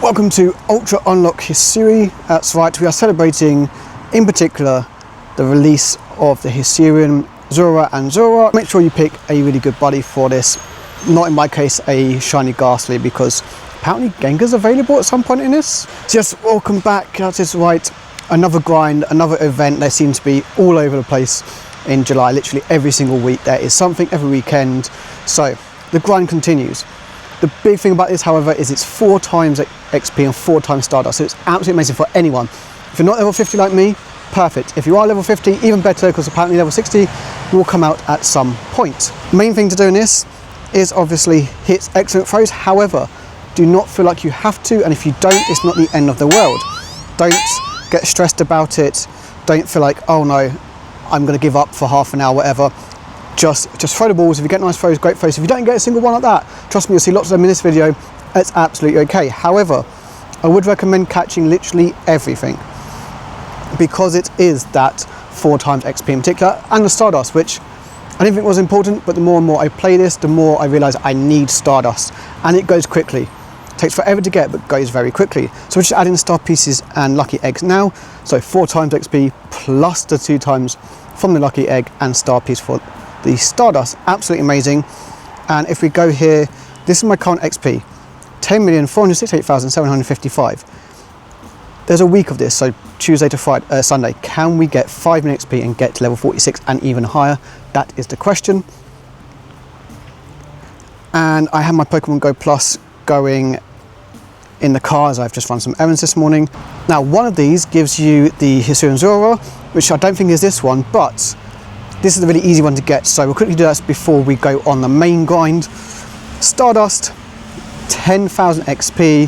Welcome to Ultra Unlock Hisuin. That's right, we are celebrating in particular the release of the Hisuin Zorua and Zorua. Make sure you pick a really good buddy for this. Not in my case a shiny Ghastly, because apparently Gengar's available at some point in this. So yes, welcome back. That is right, another grind, another event. They seem to be all over the place in July. Literally every single week there is something, every weekend. So the grind continues. The big thing about this, however, is it's 4 times XP and 4 times Stardust, so it's absolutely amazing for anyone. If you're not level 50 like me, perfect. If you are level 50, even better, because apparently level 60 will come out at some point. Main thing to do in this is obviously hit excellent throws. However, do not feel like you have to, and if you don't, it's not the end of the world. Don't get stressed about it. Don't feel like, oh no, I'm going to give up for half an hour, whatever. Just throw the balls. If you get nice throws, great throws. If you don't get a single one like that, trust me, you'll see lots of them in this video. It's absolutely okay. However, I would recommend catching literally everything, because it is that 4 times XP in particular, and the Stardust, which I didn't think was important, but the more and more I play this, the more I realise I need Stardust, and it goes quickly. It takes forever to get, but goes very quickly. So we're just adding star pieces and lucky eggs now. So 4 times XP plus the 2 times from the lucky egg and star piece for the Stardust. Absolutely amazing. And if we go here, this is my current XP, 10,468,755. There's a week of this, so Tuesday to Friday, Sunday. Can we get 5 minute XP and get to level 46 and even higher? That is the question. And I have my Pokemon Go Plus going in the car as I've just run some errands this morning. Now, one of these gives you the Hisuin Zorua, which I don't think is this one, but this is a really easy one to get, so we'll quickly do that before we go on the main grind. Stardust, 10,000 XP.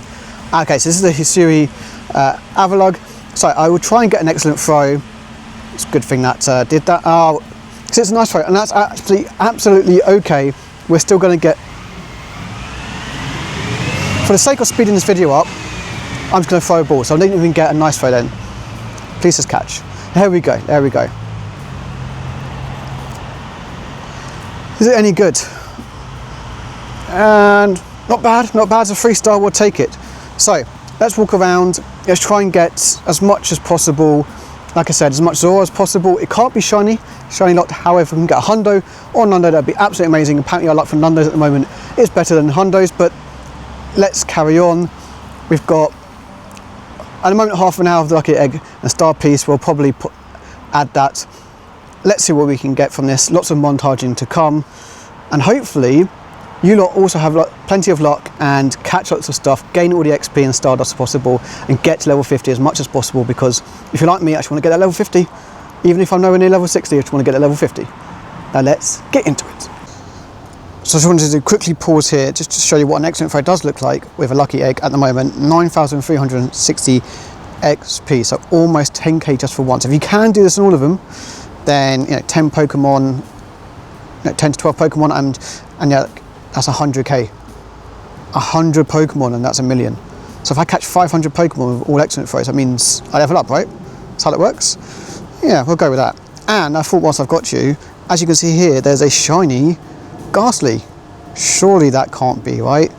Okay, so this is the Hisuin Avalugg. So I will try and get an excellent throw. It's a good thing that did that. Oh, so it's a nice throw, and that's actually absolutely okay. We're still going to get, for the sake of speeding this video up, I'm just going to throw a ball, so I didn't even get a nice throw then. Please just catch. There we go, there we go. Is it any good? And not bad, not bad. It's a 3-star, we'll take it. So let's walk around. Let's try and get as much as possible. Like I said, as much Zorua as possible. It can't be shiny locked. However, we can get a Hundo or Nundo. That'd be absolutely amazing. Apparently our luck for Nundos at the moment is better than Hundos, but let's carry on. We've got, at the moment, half an hour of the lucky egg and star piece. We'll probably add that. Let's see what we can get from this. Lots of montaging to come, and hopefully you lot also have plenty of luck and catch lots of stuff, gain all the XP and Stardust as possible, and get to level 50 as much as possible, because if you're like me, I just want to get that level 50. Even if I'm nowhere near level 60, I just want to get that level 50. Now let's get into it. So I just wanted to quickly pause here just to show you what an excellent throw does look like with a lucky egg at the moment. 9,360 XP, so almost 10k just for once. If you can do this in all of them, then 10 Pokemon, 10 to 12 Pokemon, and yeah, that's 100k. 100 Pokemon, and that's a million. So if I catch 500 Pokemon with all excellent throws, that means I level up, right? That's how it works. Yeah, we'll go with that. And I thought, whilst I've got you, as you can see here, there's a shiny Ghastly. Surely that can't be, right?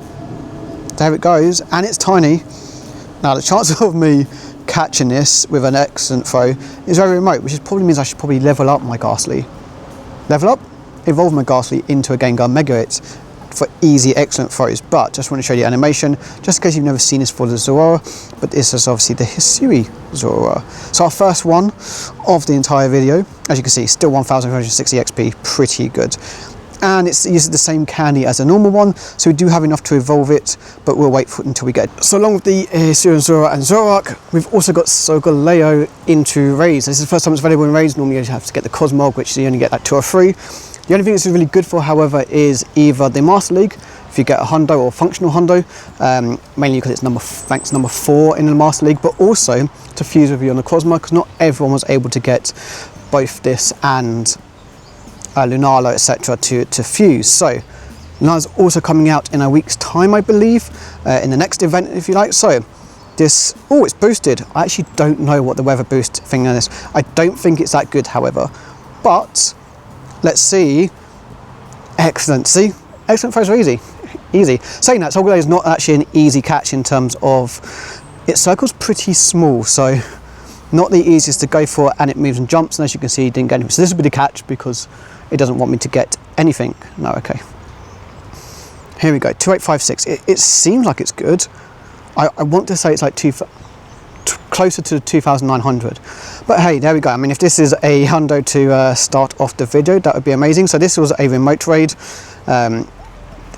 There it goes, and it's tiny. Now the chance of me catching this with an excellent throw is very remote, which probably means I should probably level up my Ghastly. Level up, evolve my Ghastly into a Gengar Mega Hit for easy, excellent throws. But just want to show you the animation, just in case you've never seen this for the Zorua, but this is obviously the Hisuin Zorua. So our first one of the entire video, as you can see, still 1,360 XP, pretty good. And it uses the same candy as a normal one, so we do have enough to evolve it, but we'll wait for it until we get it. So along with the Hisuin Zorua and Zorua, we've also got Solgaleo into raids. This is the first time it's available in raids. Normally you have to get the Cosmog, which you only get like 2 or 3. The only thing it's really good for, however, is either the Master League, if you get a Hundo or functional Hundo, mainly because it's ranks number 4 in the Master League, but also to fuse with you on the Cosmog, because not everyone was able to get both this and Lunala, etc. to fuse. So Lunala's also coming out in a week's time, I believe, in the next event, if you like. So this, oh, it's boosted. I actually don't know what the weather boost thing is. I don't think it's that good, however, but let's see. Excellent. See, excellent throws are easy. easy. Saying that, Solgaleo is not actually an easy catch in terms of its circle's pretty small, so not the easiest to go for, and it moves and jumps, and as you can see, it didn't get anything. So this will be the catch because it doesn't want me to get anything. No, okay. Here we go, 2856. It seems like it's good. I want to say it's like closer to 2,900. But hey, there we go. I mean, if this is a hundo to start off the video, that would be amazing. So this was a remote raid.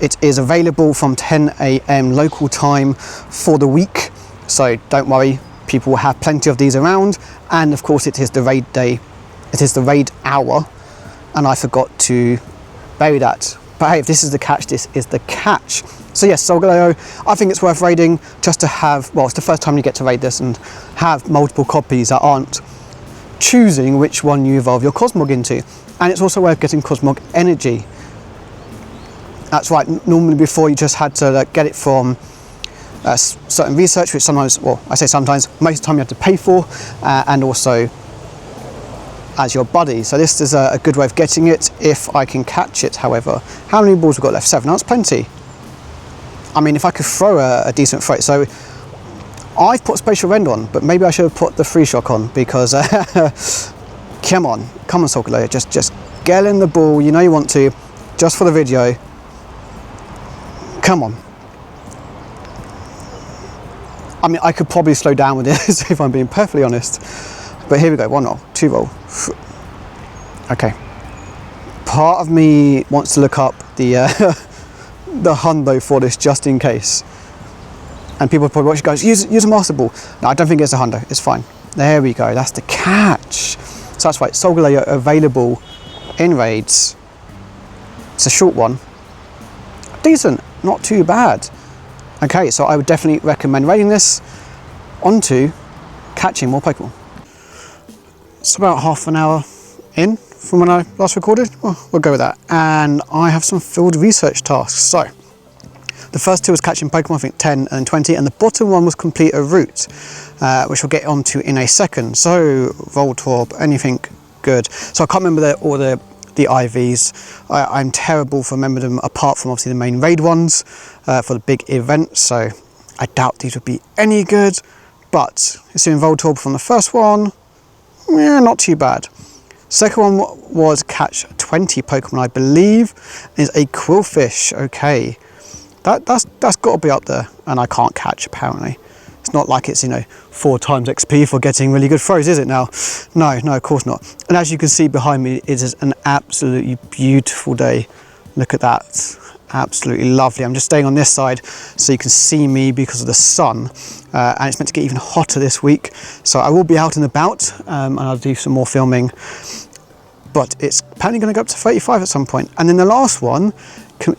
It is available from 10 AM local time for the week. So don't worry, people will have plenty of these around. And of course, it is the raid day. It is the raid hour. And I forgot to bury that. But hey, if this is the catch, this is the catch. So yes, Solgaleo, I think it's worth raiding just to have, well, it's the first time you get to raid this and have multiple copies that aren't choosing which one you evolve your Cosmog into. And it's also worth getting Cosmog energy. That's right, normally before you just had to get it from certain research, which sometimes, well, I say sometimes, most of the time you have to pay for, and also as your buddy. So this is a good way of getting it if I can catch it. However, how many balls we've got left? 7. That's plenty. I mean, if I could throw a decent throw. So I've put Spatial Rend on, but maybe I should have put the Free Shock on because come on Solgaleo, just get in the ball. You know you want to, just for the video. Come on. I mean, I could probably slow down with this if I'm being perfectly honest. But here we go, 1 roll, 2 roll. Okay. Part of me wants to look up the the hundo for this just in case. And people probably watch it guys, use a Master Ball. No, I don't think it's a hundo, it's fine. There we go, that's the catch. So that's right, Solgaleo available in raids. It's a short one. Decent, not too bad. Okay, so I would definitely recommend raiding this onto catching more Pokemon. It's about half an hour in from when I last recorded. Well, we'll go with that. And I have some field research tasks. So the first 2 was catching Pokemon, I think 10 and 20, and the bottom one was complete a route, which we'll get onto in a second. So Voltorb, anything good. So I can't remember all the IVs. I'm terrible for remembering them apart from obviously the main raid ones for the big event. So I doubt these would be any good, but it's in Voltorb from the first one. Yeah, not too bad. Second one was catch 20 Pokemon, I believe, is a Quillfish. Okay, that's got to be up there, and I can't catch apparently. It's not like it's 4 times XP for getting really good throws, is it now? No, of course not. And as you can see behind me, it is an absolutely beautiful day. Look at that. Absolutely lovely. I'm just staying on this side so you can see me because of the sun, and it's meant to get even hotter this week, so I will be out and about, and I'll do some more filming, but it's apparently going to go up to 35 at some point. And then the last one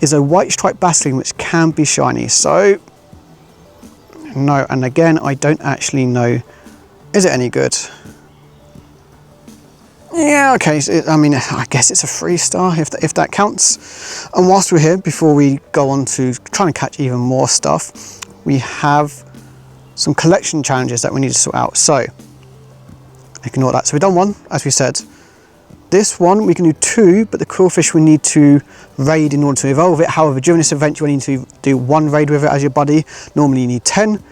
is a white striped Bastion, which can be shiny. So no, and again I don't actually know, is it any good? Yeah, okay, so I mean, I guess it's a 3-star if that counts. And whilst we're here, before we go on to trying to catch even more stuff, we have some collection challenges that we need to sort out. So ignore that. So we've done 1, as we said. This one we can do 2, but the Quillfish we need to raid in order to evolve it. However, during this event you only need to do 1 raid with it as your buddy. Normally you need 10.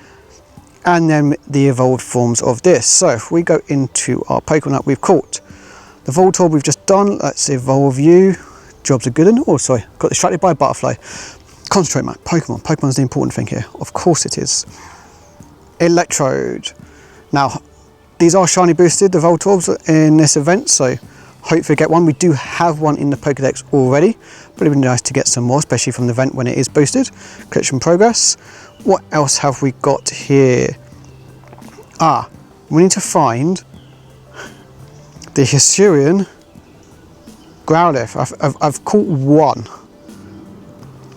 And then the evolved forms of this. So if we go into our Pokemon that we've caught, the Voltorb we've just done, let's evolve you. Jobs are good. And oh, sorry, got distracted by a butterfly. Concentrate, man. Pokemon's the important thing here. Of course it is. Electrode. Now, these are shiny boosted, the Voltorbs in this event, so hopefully get one. We do have one in the Pokedex already, but it'd be nice to get some more, especially from the event when it is boosted. Collection progress. What else have we got here? We need to find the Hisuin Growlithe. I've caught 1.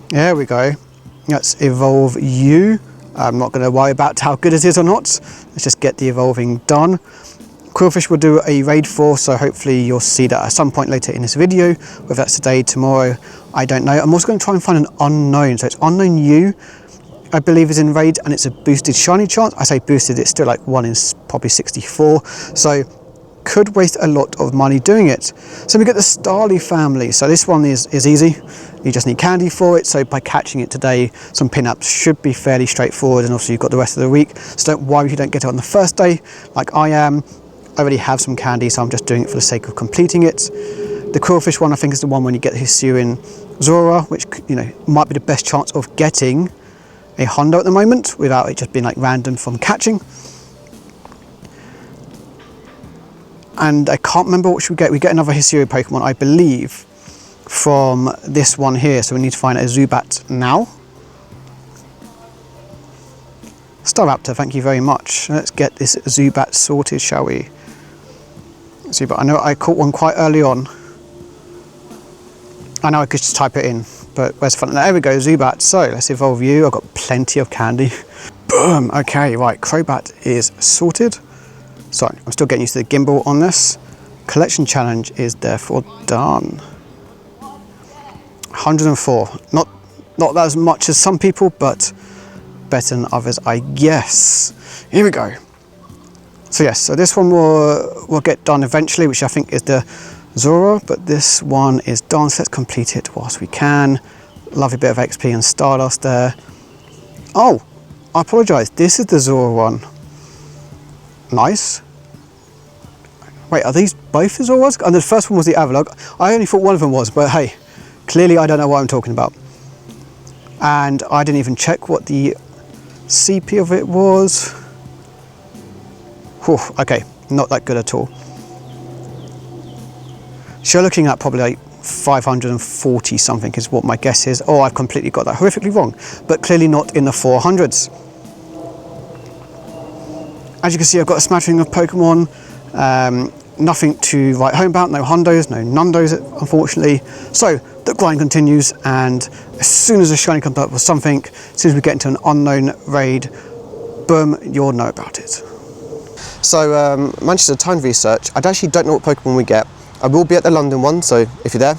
There we go. Let's evolve you. I'm not going to worry about how good it is or not. Let's just get the evolving done. Quillfish will do a raid for, so hopefully you'll see that at some point later in this video. Whether that's today, tomorrow, I don't know. I'm also going to try and find an unknown. So it's unknown you, I believe, is in raid, and it's a boosted shiny chance. I say boosted, it's still like 1 in probably 64. So could waste a lot of money doing it. So we get the Starly family. So this one is easy. You just need candy for it. So by catching it today, some pin-ups should be fairly straightforward. And obviously you've got the rest of the week. So don't worry if you don't get it on the first day, like I am. I already have some candy, so I'm just doing it for the sake of completing it. The Quillfish one, I think, is the one when you get Hisuin Zorua, which, you know, might be the best chance of getting a Hundo at the moment without it just being like random from catching. And I can't remember what we get. We get another Hisuin Pokemon, I believe, from this one here. So we need to find a Zubat now. Staraptor, thank you very much. Let's get this Zubat sorted, shall we? Zubat, I know I caught one quite early on. I know I could just type it in, but where's the fun? There we go, Zubat. So let's evolve you. I've got plenty of candy. Boom. Okay, right. Crobat is sorted. So I'm still getting used to the gimbal on this. Collection challenge is therefore done. 104. Not as much as some people, but better than others, I guess. Here we go. So yes, so this one will get done eventually, which I think is the Zorua, but this one is done, so let's complete it whilst we can. Lovely bit of XP and Stardust there. Oh, I apologise, this is the Zorua one. Nice. Wait, are these both the Zoruas? And the first one was the Avalok. I only thought one of them was, but hey, clearly I don't know what I'm talking about. And I didn't even check what the CP of it was. Whew, okay, not that good at all. So you're looking at probably like 540 something is what my guess is. Oh, I've completely got that horrifically wrong, but clearly not in the 400s. As you can see, I've got a smattering of Pokemon. Nothing to write home about, no Hundos, no Nundos, unfortunately. So the grind continues, and as soon as a shiny comes up with something, as soon as we get into an unknown raid, boom, you'll know about it. So Manchester Time Research, I actually don't know what Pokemon we get. I will be at the London one, so if you're there,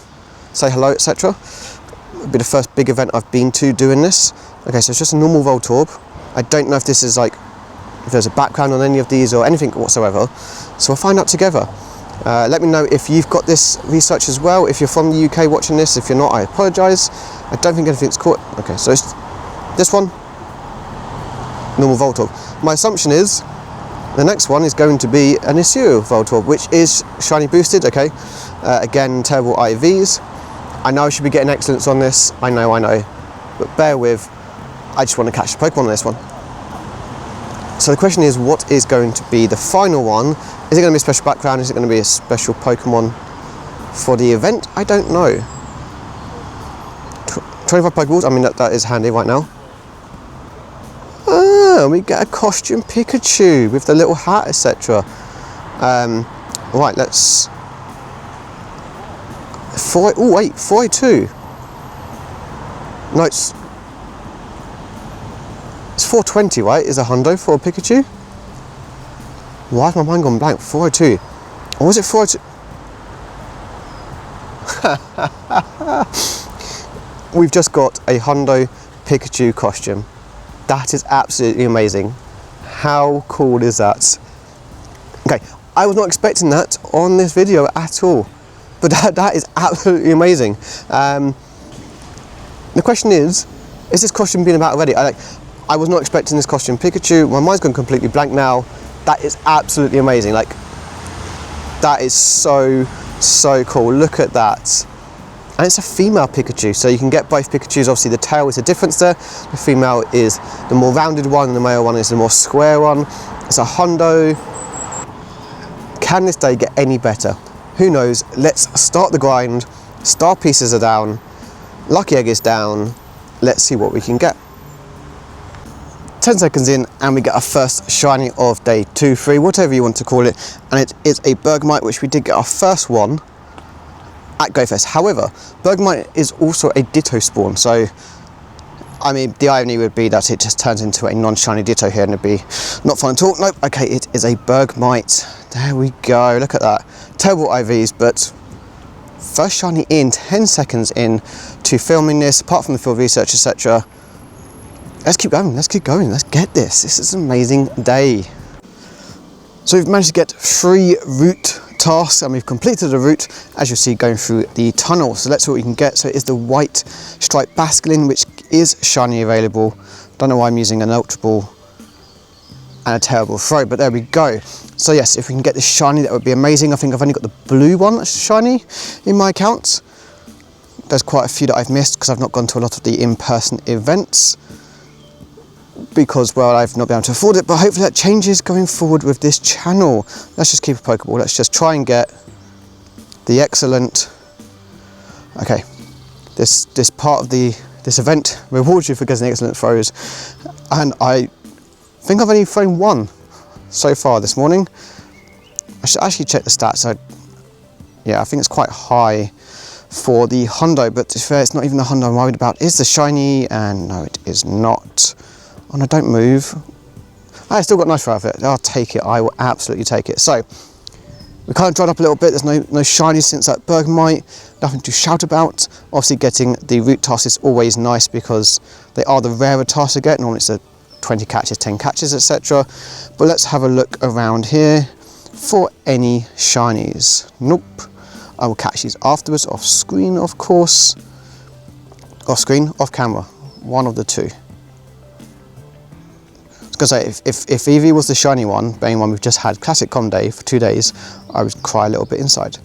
say hello, etc. It'll be the first big event I've been to doing this. Okay, so it's just a normal Voltorb. I don't know if this is like, if there's a background on any of these or anything whatsoever. So we'll find out together. Let me know if you've got this research as well. If you're from the UK watching this, if you're not, I apologise. I don't think anything's caught. Okay, so it's this one, normal Voltorb. My assumption is the next one is going to be an Hisuin Voltorb, which is shiny boosted, okay. Again, terrible IVs. I know I should be getting excellence on this, I know, but bear with, I just want to catch the Pokemon on this one. So the question is, what is going to be the final one? Is it going to be a special background? Is it going to be a special Pokemon for the event? I don't know. 25 Pokeballs, I mean that is handy right now. We get a costume Pikachu with the little hat, etc. Right, let's... 482. No, it's 420, right? Is a Hundo for a Pikachu? Why has my mind gone blank? 402. Or was it 402? We've just got a Hundo Pikachu costume. That is absolutely amazing. How cool is that? Okay, I was not expecting that on this video at all, but that is absolutely amazing. The question is this costume been about already? I was not expecting this costume Pikachu. My mind's gone completely blank now. That is absolutely amazing. Like, that is so cool. Look at that. And it's a female Pikachu, so you can get both Pikachus. Obviously the tail is a difference there. The female is the more rounded one and the male one is the more square one. It's a Hundo. Can this day get any better? Who knows? Let's start the grind. Star pieces are down. Lucky Egg is down. Let's see what we can get. 10 seconds in and we get our first shiny of day 2, 3, whatever you want to call it. And it is a Bergmite, which we did get our first one at GoFest. However, Bergmite is also a Ditto spawn, so I mean the irony would be that it just turns into a non-shiny Ditto here and it'd be not fun at all. Nope, okay, it is a Bergmite. There we go, look at that. Terrible IVs, but first shiny in 10 seconds in to filming this, apart from the field research, etc. Let's keep going, let's get this. This is an amazing day. So we've managed to get 3 route tasks, and we've completed a route, as you'll see, going through the tunnel. So let's see what we can get. So it is the white striped basculin, which is shiny available. Don't know why I'm using an ultra ball and a terrible throw, but there we go. So yes, if we can get this shiny, that would be amazing. I think I've only got the blue one that's shiny in my account. There's quite a few that I've missed because I've not gone to a lot of the in-person events because, well, I've not been able to afford it, but hopefully that changes going forward with this channel. Let's just keep a Pokeball. Let's just try and get the excellent, okay, this part of this event rewards you for getting excellent throws, and I think I've only thrown 1 so far this morning. I should actually check the stats. Yeah, I think it's quite high for the Hundo, but to be fair, it's not even the Hundo I'm worried about. Is the shiny? And no, it is not. Oh no, don't move. I still got nice throw out of it. I'll take it. I will absolutely take it. So we kind of dried up a little bit. There's no shinies since that Bergmite. Nothing to shout about. Obviously, getting the route task is always nice because they are the rarer tasks to get. Normally it's a 20 catches, 10 catches, etc. But let's have a look around here for any shinies. Nope. I will catch these afterwards, off screen, of course. Off screen, off camera. One of the two. I was going to say, if Eevee was the shiny one, bearing in mind we've just had Classic Com Day for 2 days, I would cry a little bit inside.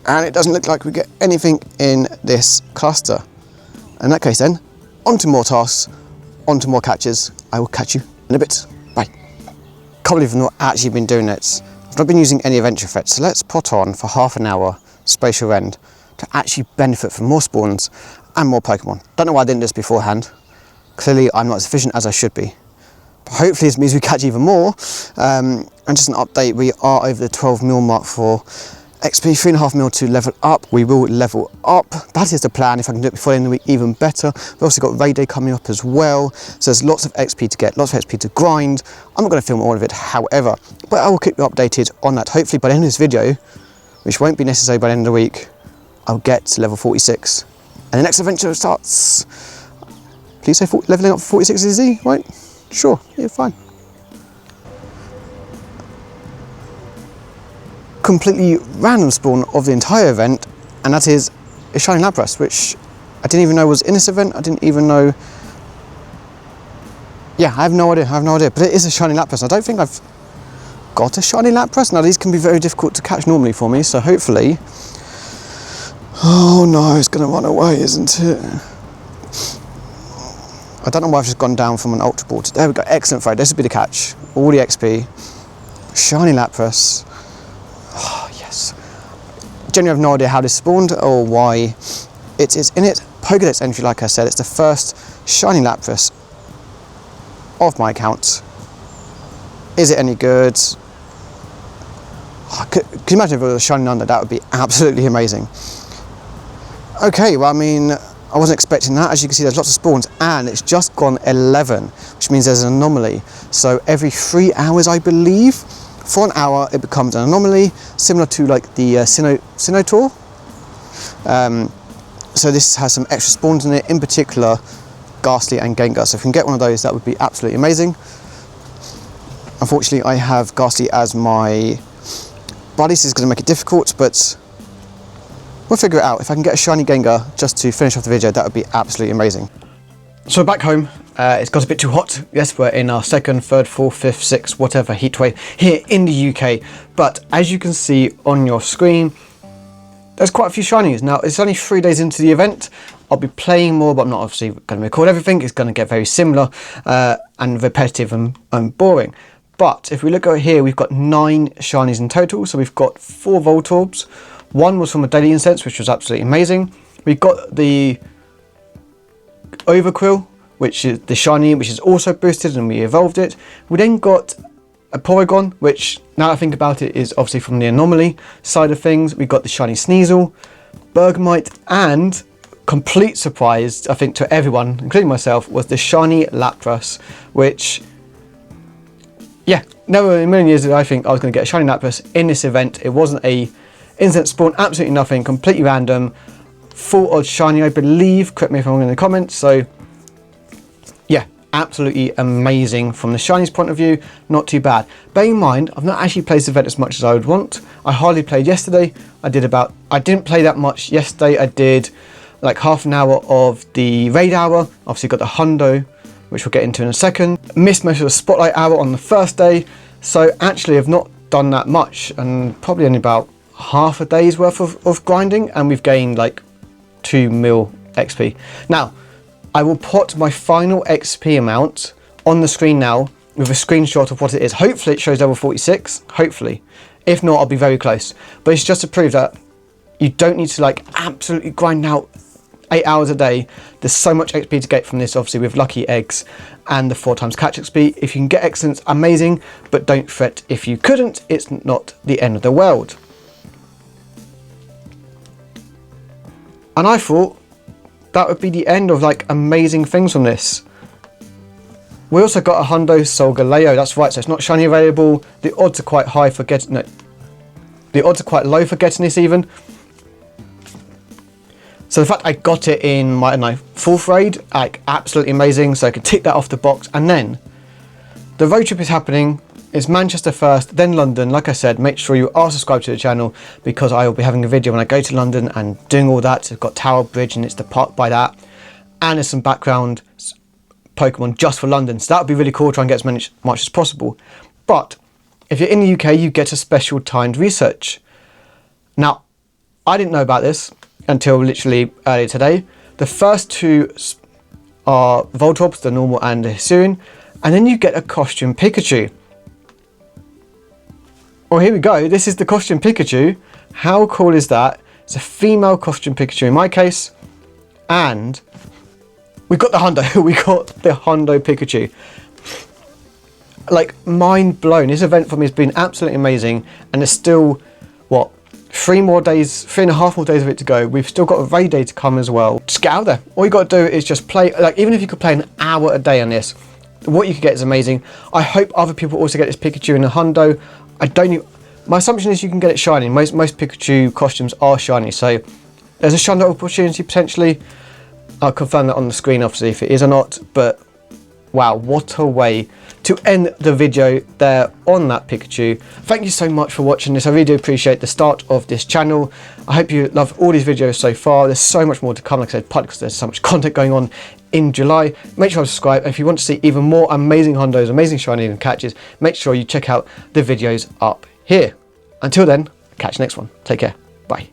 And it doesn't look like we get anything in this cluster. In that case then, on to more tasks, on to more catches. I will catch you in a bit. Bye. Can't believe I've not actually been doing it. I've not been using any adventure effects, so let's put on for half an hour Spatial Rend to actually benefit from more spawns and more Pokemon. Don't know why I didn't do this beforehand. Clearly I'm not as efficient as I should be. But hopefully this means we catch even more. And just an update, we are over the 12 mil mark for XP, 3.5 mil to level up. We will level up. That is the plan. If I can do it before the end of the week, even better. We've also got Raid Day coming up as well. So there's lots of XP to get, lots of XP to grind. I'm not going to film all of it, however, but I will keep you updated on that. Hopefully by the end of this video, which won't be necessary by the end of the week, I'll get to level 46. And the next adventure starts. Please say leveling up 46 is easy, right? Sure, yeah, fine. Completely random spawn of the entire event, and that is a shiny Lapras, which I didn't even know was in this event. I didn't even know. Yeah, I have no idea, but it is a shiny Lapras. I don't think I've got a shiny Lapras. Now these can be very difficult to catch normally for me, so hopefully. Oh no, it's gonna run away, isn't it? I don't know why I've just gone down from an Ultra Ball to, there we go, excellent throw. This would be the catch. All the XP, shiny Lapras. Oh, yes. Genuinely have no idea how this spawned or why it is in it. Pokédex entry, like I said, it's the first shiny Lapras of my account. Is it any good? Oh, can you imagine if it was a shiny Hundos? That would be absolutely amazing. Okay, well, I mean, I wasn't expecting that. As you can see, there's lots of spawns, and it's just gone 11, which means there's an anomaly. So every 3 hours, I believe, for an hour, it becomes an anomaly, similar to like the Sinnoh. So this has some extra spawns in it, in particular, Ghastly and Gengar. So if we can get one of those, that would be absolutely amazing. Unfortunately, I have Ghastly as my buddy, so it's going to make it difficult, but we'll figure it out. If I can get a shiny Gengar just to finish off the video, that would be absolutely amazing. So back home, it's got a bit too hot. Yes, we're in our second, third, fourth, fifth, sixth, whatever heat wave here in the UK. But as you can see on your screen, there's quite a few shinies. Now, it's only 3 days into the event. I'll be playing more, but I'm not obviously going to record everything. It's going to get very similar and repetitive and boring. But if we look over here, we've got 9 shinies in total. So we've got 4 Voltorbs. 1 was from a Daily Incense, which was absolutely amazing. We've got the Overquill, which is the shiny, which is also boosted, and we evolved it. We then got a Porygon, which, now I think about it, is obviously from the anomaly side of things. We got the shiny Sneasel, Bergmite, and complete surprise, I think, to everyone, including myself, was the shiny Lapras, which, yeah, never in a million years did I think I was going to get a shiny Lapras in this event. It wasn't a instant spawn, absolutely nothing, completely random, full odd shiny, I believe. Correct me if I'm wrong in the comments. So yeah, absolutely amazing from the shinies point of view, not too bad. Bear in mind, I've not actually played this event as much as I would want. I hardly played yesterday. I didn't play that much yesterday. I did like half an hour of the raid hour. Obviously got the Hundo, which we'll get into in a second. Missed most of the spotlight hour on the first day. So actually I've not done that much, and probably only about half a day's worth of grinding, and we've gained like 2 mil XP. Now, I will put my final XP amount on the screen now with a screenshot of what it is. Hopefully it shows level 46, hopefully. If not, I'll be very close. But it's just to prove that you don't need to like absolutely grind out 8 hours a day. There's so much XP to get from this, obviously with lucky eggs and the 4 times catch XP. If you can get excellence, amazing, but don't fret if you couldn't. It's not the end of the world. And I thought that would be the end of like amazing things from this. We also got a Hundo Soul Galeo, that's right, so it's not shiny available. The odds are quite high for getting it. The odds are quite low for getting this even. So the fact I got it in my 4th raid, like absolutely amazing, so I could tick that off the box. And then the road trip is happening. It's Manchester first, then London. Like I said, make sure you are subscribed to the channel because I will be having a video when I go to London and doing all that. So I've got Tower Bridge and it's the park by that. And there's some background Pokemon just for London. So that would be really cool, try and get as much as possible. But if you're in the UK, you get a special timed research. Now, I didn't know about this until literally earlier today. The first 2 are Voltorbs, the normal and the Hisuin. And then you get a costume Pikachu. Well, here we go. This is the costume Pikachu. How cool is that? It's a female costume Pikachu in my case. And we got the Hundo. We got the Hundo Pikachu. Like, mind blown. This event for me has been absolutely amazing. And there's still, what, 3.5 more days of it to go. We've still got a raid day to come as well. Just get out there. All you got to do is just play. Like, even if you could play an hour a day on this, what you could get is amazing. I hope other people also get this Pikachu in the Hundo. My assumption is you can get it shiny. Most Pikachu costumes are shiny, so there's a Hundo opportunity potentially. I'll confirm that on the screen obviously if it is or not, but wow, what a way to end the video there on that Pikachu. Thank you so much for watching this. I really do appreciate the start of this channel. I hope you love all these videos so far. There's so much more to come, like I said, partly because there's so much content going on in July. Make sure to subscribe, and if you want to see even more amazing Hundos, amazing shiny and catches, make sure you check out the videos up here. Until then, catch you next one. Take care. Bye.